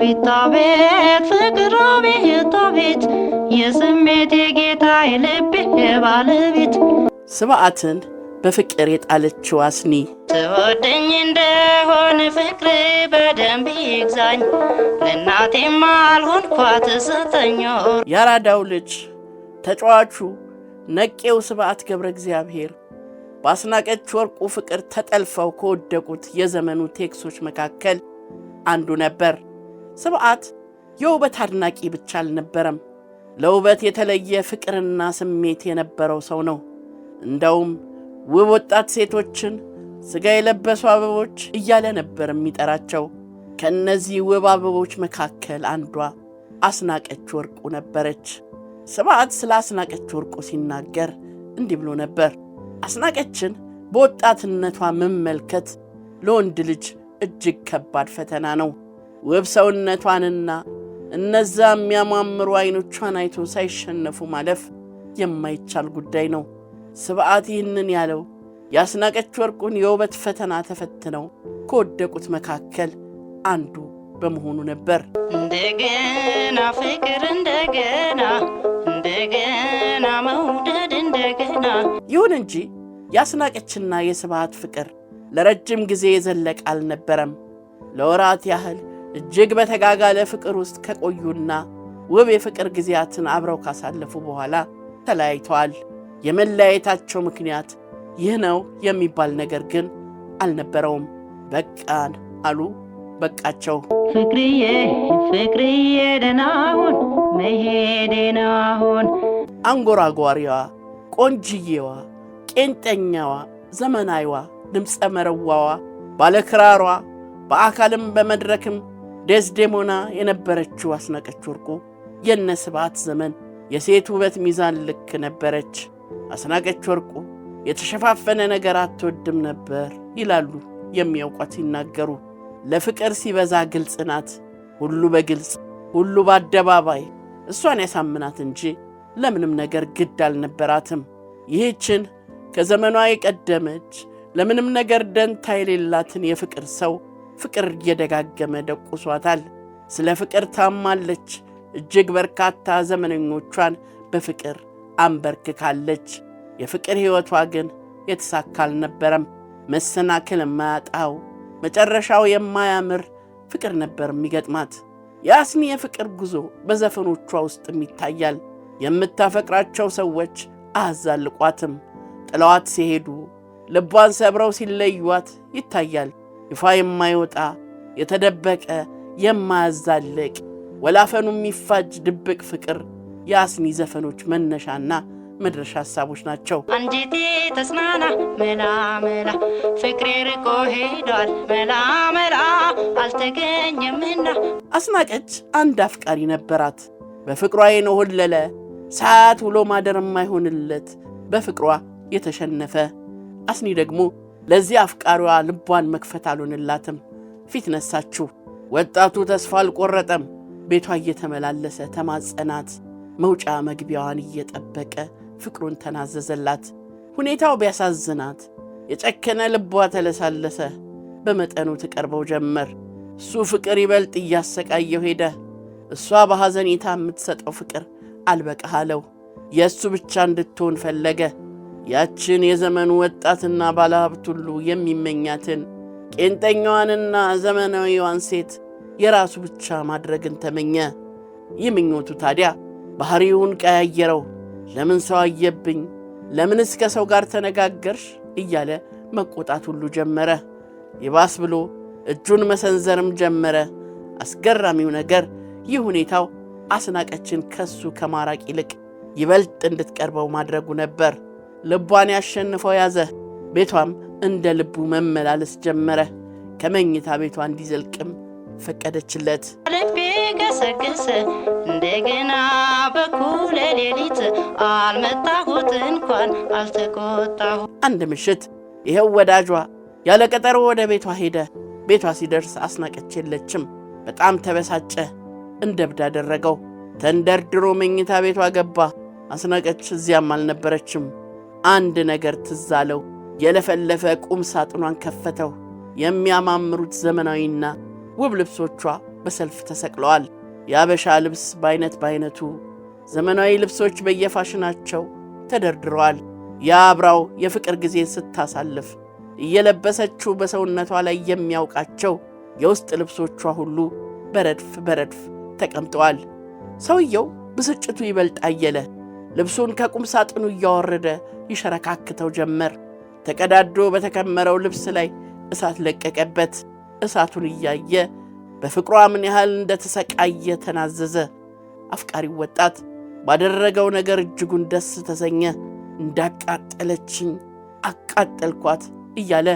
አቤት አቤት ፍቅር አቤት አቤት የስሜቴ ጌታ የልቤ ባለቤት ስብዓትን በፍቅር የጣለችው አስኒ ትወደኝ እንደሆነ ፍቅር በደንብ ይግዛኝ ለእናቴም አልሆንኳት ስተኛ ያራዳው ልጅ ተጫዋቹ ነቄው ስብዓት ገብረ እግዚአብሔር በአስናቀች ወርቁ ፍቅር ተጠልፈው ከወደቁት የዘመኑ ቴክሶች መካከል አንዱ ነበር። ስብዓት የውበት አድናቂ ብቻ አልነበረም፣ ለውበት የተለየ ፍቅርና ስሜት የነበረው ሰው ነው። እንደውም ውብ ወጣት ሴቶችን ሥጋ የለበሱ አበቦች እያለ ነበር የሚጠራቸው። ከእነዚህ ውብ አበቦች መካከል አንዷ አስናቀች ወርቁ ነበረች። ስብዓት ስለ አስናቀች ወርቁ ሲናገር እንዲህ ብሎ ነበር። አስናቀችን በወጣትነቷ መመልከት ለወንድ ልጅ እጅግ ከባድ ፈተና ነው። ውብ ሰውነቷንና እነዛ የሚያማምሩ ዓይኖቿን አይቶ ሳይሸነፉ ማለፍ የማይቻል ጉዳይ ነው። ስብዓት ይህንን ያለው የአስናቀች ወርቁን የውበት ፈተና ተፈትነው ከወደቁት መካከል አንዱ በመሆኑ ነበር። እንደገና ፍቅር እንደገና እንደገና መውደድ እንደገና። ይሁን እንጂ የአስናቀችና የስብዓት ፍቅር ለረጅም ጊዜ የዘለቀ አልነበረም። ለወራት ያህል እጅግ በተጋጋለ ፍቅር ውስጥ ከቆዩና ውብ የፍቅር ጊዜያትን አብረው ካሳለፉ በኋላ ተለያይተዋል። የመለያየታቸው ምክንያት ይህ ነው የሚባል ነገር ግን አልነበረውም። በቃን አሉ፣ በቃቸው። ፍቅርዬ ፍቅርዬ ደህና ሁን መሄዴ ነው አሁን። አንጎራጓሪዋ፣ ቆንጅዬዋ፣ ቄንጠኛዋ፣ ዘመናዊዋ፣ ድምፀ መረዋዋ፣ ባለክራሯ፣ በአካልም በመድረክም ዴዝዴሞና የነበረችው አስናቀች ወርቁ የነ ስብዓት ዘመን የሴት ውበት ሚዛን ልክ ነበረች። አስናቀች ወርቁ የተሸፋፈነ ነገር አትወድም ነበር ይላሉ የሚያውቋት ሲናገሩ። ለፍቅር ሲበዛ ግልጽ ናት። ሁሉ በግልጽ ሁሉ በአደባባይ እሷን ያሳምናት እንጂ ለምንም ነገር ግድ አልነበራትም። ይህችን ከዘመኗ የቀደመች ለምንም ነገር ደንታ የሌላትን የፍቅር ሰው ፍቅር እየደጋገመ ደቁሷታል። ስለ ፍቅር ታማለች። እጅግ በርካታ ዘመነኞቿን በፍቅር አንበርክካለች። የፍቅር ሕይወቷ ግን የተሳካ አልነበረም። መሰናክል የማያጣው መጨረሻው የማያምር ፍቅር ነበር የሚገጥማት። የአስኒ የፍቅር ጉዞ በዘፈኖቿ ውስጥም ይታያል። የምታፈቅራቸው ሰዎች አያዛልቋትም። ጥለዋት ሲሄዱ ልቧን ሰብረው ሲለዩዋት ይታያል። ይፋ የማይወጣ የተደበቀ የማያዛልቅ ወላፈኑ የሚፋጅ ድብቅ ፍቅር የአስኒ ዘፈኖች መነሻና መድረሻ ሐሳቦች ናቸው። አንጀቴ ተጽናና መላ መላ ፍቅሬ ርቆ ሄዷል መላ መላ አልተገኘምና። አስናቀች አንድ አፍቃሪ ነበራት። በፍቅሯ የነሆለለ ሰዓት ውሎ ማደር የማይሆንለት በፍቅሯ የተሸነፈ። አስኒ ደግሞ ለዚህ አፍቃሪዋ ልቧን መክፈት አልሆንላትም። ፊት ነሳችሁ። ወጣቱ ተስፋ አልቆረጠም። ቤቷ እየተመላለሰ ተማጸናት። መውጫ መግቢያዋን እየጠበቀ ፍቅሩን ተናዘዘላት። ሁኔታው ቢያሳዝናት የጨከነ ልቧ ተለሳለሰ። በመጠኑ ትቀርበው ጀመር። እሱ ፍቅር ይበልጥ እያሰቃየው ሄደ። እሷ በሐዘኔታ የምትሰጠው ፍቅር አልበቃህ አለው። የእሱ ብቻ እንድትሆን ፈለገ። ያችን የዘመኑ ወጣትና ባለሀብት ሁሉ የሚመኛትን ቄንጠኛዋንና ዘመናዊዋን ሴት የራሱ ብቻ ማድረግን ተመኘ። ይህ ምኞቱ ታዲያ ባህሪውን ቀያየረው። ለምን ሰው አየብኝ? ለምንስ ከሰው ጋር ተነጋገርሽ? እያለ መቆጣት ሁሉ ጀመረ። ይባስ ብሎ እጁን መሰንዘርም ጀመረ። አስገራሚው ነገር ይህ ሁኔታው አስናቀችን ከሱ ከማራቅ ይልቅ ይበልጥ እንድትቀርበው ማድረጉ ነበር። ልቧን ያሸንፈው ያዘ። ቤቷም እንደ ልቡ መመላለስ ጀመረ። ከመኝታ ቤቷ እንዲዘልቅም ፈቀደችለት። ልቤ ገሰገሰ እንደገና በኩለ ሌሊት አልመጣሁት እንኳን አልተቆጣሁ። አንድ ምሽት ይኸው ወዳጇ ያለ ቀጠሮ ወደ ቤቷ ሄደ። ቤቷ ሲደርስ አስናቀች የለችም። በጣም ተበሳጨ። እንደ እብድ አደረገው። ተንደርድሮ መኝታ ቤቷ ገባ። አስናቀች እዚያም አልነበረችም። አንድ ነገር ትዝ አለው። የለፈለፈ ቁም ሳጥኗን ከፈተው። የሚያማምሩት ዘመናዊና ውብ ልብሶቿ በሰልፍ ተሰቅለዋል። የአበሻ ልብስ በአይነቱ፣ ዘመናዊ ልብሶች በየፋሽናቸው ተደርድረዋል። የአብራው የፍቅር ጊዜ ስታሳልፍ እየለበሰችው በሰውነቷ ላይ የሚያውቃቸው የውስጥ ልብሶቿ ሁሉ በረድፍ ተቀምጠዋል። ሰውየው ብስጭቱ ይበልጥ አየለ። ልብሱን ከቁም ሳጥኑ እያወረደ ይሸረካክተው ጀመር። ተቀዳዶ በተከመረው ልብስ ላይ እሳት ለቀቀበት። እሳቱን እያየ በፍቅሯ ምን ያህል እንደተሰቃየ ተናዘዘ። አፍቃሪው ወጣት ባደረገው ነገር እጅጉን ደስ ተሰኘ። እንዳቃጠለችኝ አቃጠልኳት እያለ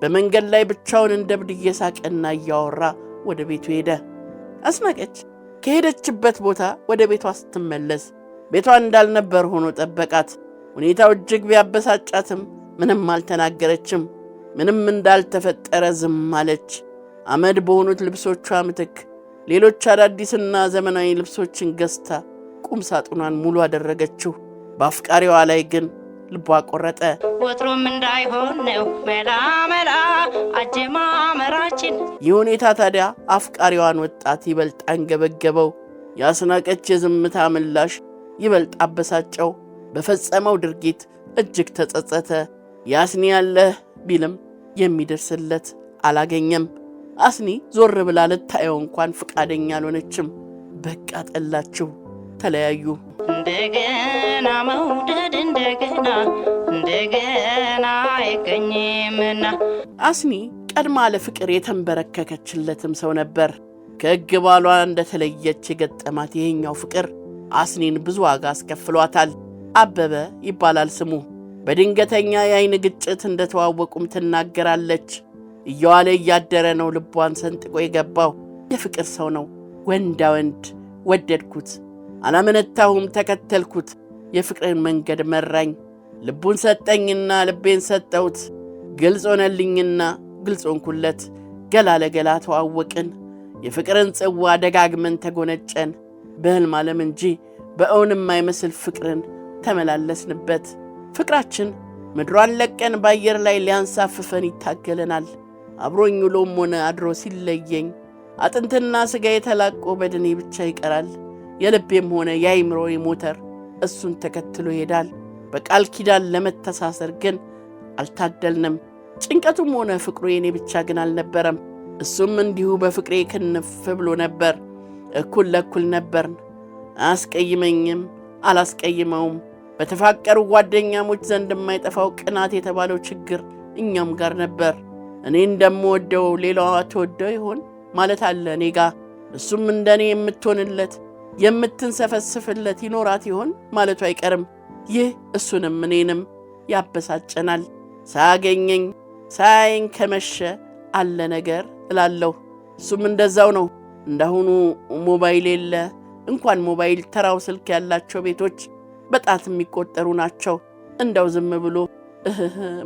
በመንገድ ላይ ብቻውን እንደ እብድ እየሳቀና እያወራ ወደ ቤቱ ሄደ። አስናቀች ከሄደችበት ቦታ ወደ ቤቷ ስትመለስ ቤቷ እንዳልነበር ሆኖ ጠበቃት። ሁኔታው እጅግ ቢያበሳጫትም ምንም አልተናገረችም። ምንም እንዳልተፈጠረ ዝም አለች። አመድ በሆኑት ልብሶቿ ምትክ ሌሎች አዳዲስና ዘመናዊ ልብሶችን ገዝታ ቁም ሳጥኗን ሙሉ አደረገችው። በአፍቃሪዋ ላይ ግን ልቧ ቆረጠ። ወትሮም እንዳይሆን ነው መላ አጀማመራችን። ይህ ሁኔታ ታዲያ አፍቃሪዋን ወጣት ይበልጥ አንገበገበው። የአስናቀች የዝምታ ምላሽ ይበልጥ አበሳጨው። በፈጸመው ድርጊት እጅግ ተጸጸተ። ያስኒ ያለህ ቢልም የሚደርስለት አላገኘም። አስኒ ዞር ብላ ልታየው እንኳን ፍቃደኛ አልሆነችም። በቃ ጠላችው፣ ተለያዩ። እንደገና መውደድ እንደገና አይገኝምና። አስኒ ቀድማ ለፍቅር የተንበረከከችለትም ሰው ነበር። ከሕግ ባሏ እንደተለየች የገጠማት ይሄኛው ፍቅር አስኒን ብዙ ዋጋ አስከፍሏታል። አበበ ይባላል ስሙ። በድንገተኛ የአይን ግጭት እንደተዋወቁም ትናገራለች። እየዋለ እያደረ ነው ልቧን ሰንጥቆ የገባው። የፍቅር ሰው ነው። ወንዳ ወንድ ወደድኩት፣ አላመነታሁም፣ ተከተልኩት። የፍቅርን መንገድ መራኝ። ልቡን ሰጠኝና ልቤን ሰጠሁት። ግልጽ ሆነልኝና ግልጽ ሆንኩለት። ገላ ለገላ ተዋወቅን። የፍቅርን ጽዋ ደጋግመን ተጎነጨን። በሕልም ዓለም እንጂ በእውንም አይመስል ፍቅርን ተመላለስንበት። ፍቅራችን ምድሯን ለቀን በአየር ላይ ሊያንሳፍፈን ይታገለናል። አብሮኝ ውሎም ሆነ አድሮ ሲለየኝ አጥንትና ሥጋ የተላቆ በድኔ ብቻ ይቀራል። የልቤም ሆነ የአይምሮዬ ሞተር እሱን ተከትሎ ይሄዳል። በቃል ኪዳን ለመተሳሰር ግን አልታደልንም። ጭንቀቱም ሆነ ፍቅሩ የኔ ብቻ ግን አልነበረም። እሱም እንዲሁ በፍቅሬ ክንፍ ብሎ ነበር። እኩል ለኩል ነበርን። አያስቀይመኝም፣ አላስቀይመውም። በተፋቀሩ ጓደኛሞች ዘንድ የማይጠፋው ቅናት የተባለው ችግር እኛም ጋር ነበር። እኔ እንደምወደው ሌላዋ ተወደው ይሆን ማለት አለ እኔ ጋ። እሱም እንደኔ የምትሆንለት የምትንሰፈስፍለት ይኖራት ይሆን ማለቱ አይቀርም። ይህ እሱንም እኔንም ያበሳጨናል። ሳያገኘኝ ሳያየኝ ከመሸ አለ ነገር እላለሁ። እሱም እንደዛው ነው። እንዳሁኑ ሞባይል የለ። እንኳን ሞባይል ተራው ስልክ ያላቸው ቤቶች በጣት የሚቆጠሩ ናቸው። እንደው ዝም ብሎ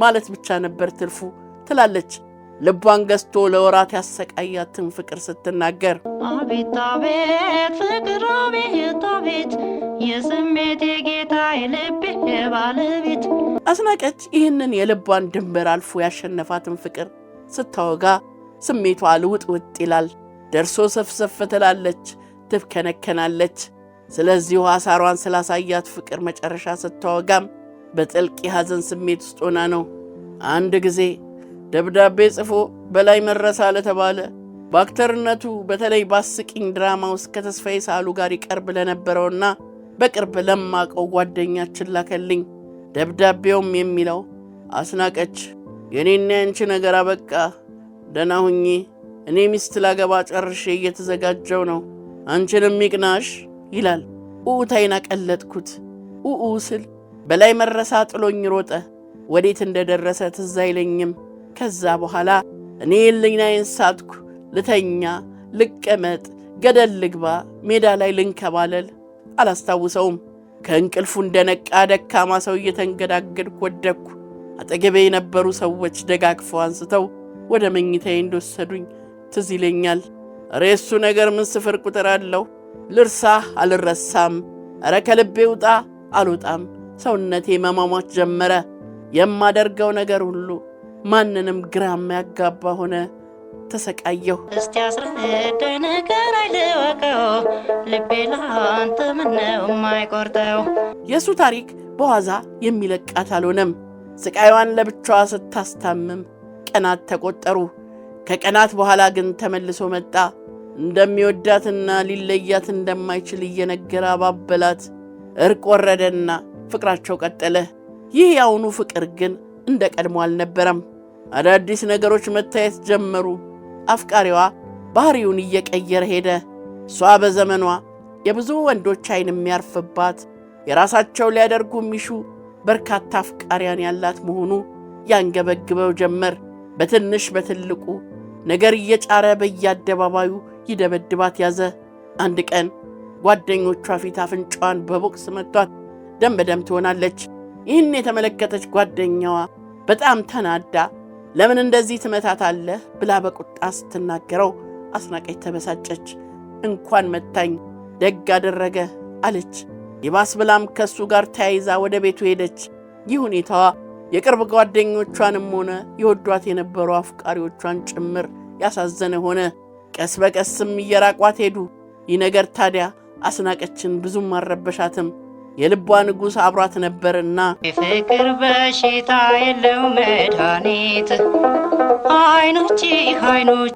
ማለት ብቻ ነበር ትርፉ ትላለች ልቧን ገዝቶ ለወራት ያሰቃያትን ፍቅር ስትናገር። አቤት አቤት ፍቅር አቤት አቤት የስሜት የጌታ የልቤ ባለቤት። አስናቀች ይህንን የልቧን ድንበር አልፎ ያሸነፋትን ፍቅር ስታወጋ ስሜቷ ልውጥ ይላል። ደርሶ ሰፍሰፍ ትላለች፣ ትብከነከናለች። ስለዚሁ አሳሯን ስላሳያት ፍቅር መጨረሻ ስታወጋም በጥልቅ የሐዘን ስሜት ውስጥ ሆና ነው። አንድ ጊዜ ደብዳቤ ጽፎ በላይ መረሳ ለተባለ በአክተርነቱ በተለይ በአስቂኝ ድራማ ውስጥ ከተስፋዬ ሳህሉ ጋር ይቀርብ ለነበረውና በቅርብ ለማቀው ጓደኛችን ላከልኝ። ደብዳቤውም የሚለው አስናቀች፣ የኔና ያንቺ ነገር አበቃ፣ ደህና ሁኚ። እኔ ሚስት ላገባ ጨርሼ እየተዘጋጀው ነው፣ አንቺንም ይቅናሽ ይላል። ኡኡታይን አቀለጥኩት። ኡኡ ስል በላይ መረሳ ጥሎኝ ሮጠ። ወዴት እንደደረሰ ትዝ አይለኝም። ከዛ በኋላ እኔ ልኝናዬን ሳትኩ። ልተኛ፣ ልቀመጥ፣ ገደል ልግባ፣ ሜዳ ላይ ልንከባለል አላስታውሰውም። ከእንቅልፉ እንደነቃ ደካማ ሰው እየተንገዳገድኩ ወደቅኩ። አጠገቤ የነበሩ ሰዎች ደጋግፈው አንስተው ወደ መኝታዬ እንደወሰዱኝ ትዝ ይለኛል። ኧረ የሱ ነገር ምን ስፍር ቁጥር አለው? ልርሳህ አልረሳም፣ ኧረ ከልቤ ውጣ አልወጣም። ሰውነቴ መሟሟት ጀመረ። የማደርገው ነገር ሁሉ ማንንም ግራ የሚያጋባ ሆነ። ተሰቃየሁ። እስቲ አስረዳኝ ነገር አይልወቀው ልቤ ላንተ ምነው የማይቆርጠው። የእሱ ታሪክ በዋዛ የሚለቃት አልሆነም። ስቃይዋን ለብቻዋ ስታስታምም ቀናት ተቆጠሩ። ከቀናት በኋላ ግን ተመልሶ መጣ። እንደሚወዳትና ሊለያት እንደማይችል እየነገረ አባበላት። እርቅ ወረደና ፍቅራቸው ቀጠለ። ይህ ያሁኑ ፍቅር ግን እንደ ቀድሞ አልነበረም። አዳዲስ ነገሮች መታየት ጀመሩ። አፍቃሪዋ ባህሪውን እየቀየረ ሄደ። እሷ በዘመኗ የብዙ ወንዶች ዓይን የሚያርፍባት የራሳቸው ሊያደርጉ የሚሹ በርካታ አፍቃሪያን ያላት መሆኑ ያንገበግበው ጀመር። በትንሽ በትልቁ ነገር እየጫረ በየአደባባዩ ይደበድባት ያዘ። አንድ ቀን ጓደኞቿ ፊት አፍንጫዋን በቦክስ መቷት ደም በደም ትሆናለች። ይህን የተመለከተች ጓደኛዋ በጣም ተናዳ ለምን እንደዚህ ትመታታለህ ብላ በቁጣ ስትናገረው አስናቀች ተበሳጨች። እንኳን መታኝ ደግ አደረገ አለች። ይባስ ብላም ከሱ ጋር ተያይዛ ወደ ቤቱ ሄደች። ይህ ሁኔታዋ የቅርብ ጓደኞቿንም ሆነ የወዷት የነበሩ አፍቃሪዎቿን ጭምር ያሳዘነ ሆነ። ቀስ በቀስም እየራቋት ሄዱ። ይህ ነገር ታዲያ አስናቀችን ብዙም አልረበሻትም። የልቧ ንጉሥ አብሯት ነበርና የፍቅር በሽታ የለው መድኃኒት አይኖች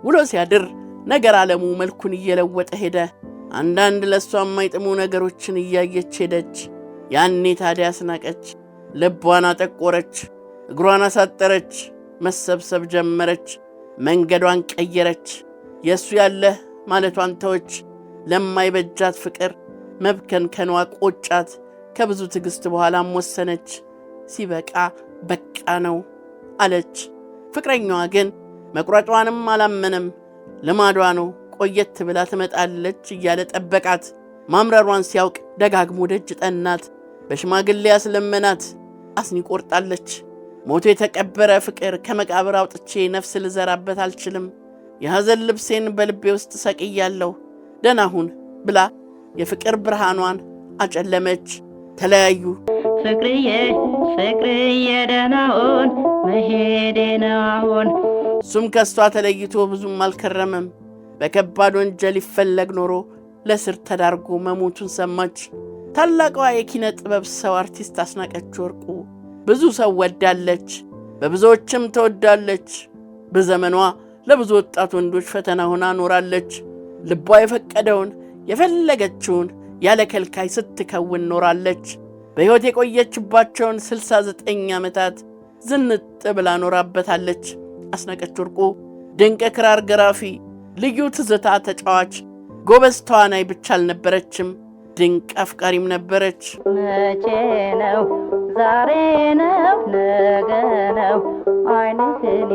ውሎ ሲያድር ነገር ዓለሙ መልኩን እየለወጠ ሄደ። አንዳንድ ለሷ የማይጥሙ ነገሮችን እያየች ሄደች። ያኔ ታዲያ አስናቀች ልቧን አጠቆረች፣ እግሯን አሳጠረች፣ መሰብሰብ ጀመረች፣ መንገዷን ቀየረች። የእሱ ያለህ ማለቷን ተወች። ለማይበጃት ፍቅር መብከንከኗ ቆጫት። ከብዙ ትዕግሥት በኋላም ወሰነች። ሲበቃ በቃ ነው አለች። ፍቅረኛዋ ግን መቁረጧንም አላመነም። ልማዷ ነው፣ ቆየት ብላ ትመጣለች እያለ ጠበቃት። ማምረሯን ሲያውቅ ደጋግሞ ደጅ ጠናት። በሽማግሌ ያስለመናት። አስኒ ቆርጣለች። ሞቶ የተቀበረ ፍቅር ከመቃብር አውጥቼ ነፍስ ልዘራበት አልችልም። የሐዘን ልብሴን በልቤ ውስጥ ሰቅያለሁ፣ ደህና ሁን ብላ የፍቅር ብርሃኗን አጨለመች። ተለያዩ። ፍቅርዬ ደህና ሁን መሄዴ ነው አሁን። እሱም ከሷ ተለይቶ ብዙም አልከረመም። በከባድ ወንጀል ይፈለግ ኖሮ ለስር ተዳርጎ መሞቱን ሰማች። ታላቋ የኪነ ጥበብ ሰው አርቲስት አስናቀች ወርቁ ብዙ ሰው ወዳለች፣ በብዙዎችም ተወዳለች። በዘመኗ ለብዙ ወጣት ወንዶች ፈተና ሆና ኖራለች። ልቧ የፈቀደውን የፈለገችውን ያለ ከልካይ ስትከውን ኖራለች። በሕይወት የቆየችባቸውን 69 ዓመታት ዝንጥ ብላ ኖራበታለች። አስናቀች ወርቁ ድንቅ ክራር ገራፊ፣ ልዩ ትዝታ ተጫዋች፣ ጎበዝ ተዋናይ ብቻ አልነበረችም፣ ድንቅ አፍቃሪም ነበረች። መቼ ነው ዛሬ ነው ነገ ነው አይንህን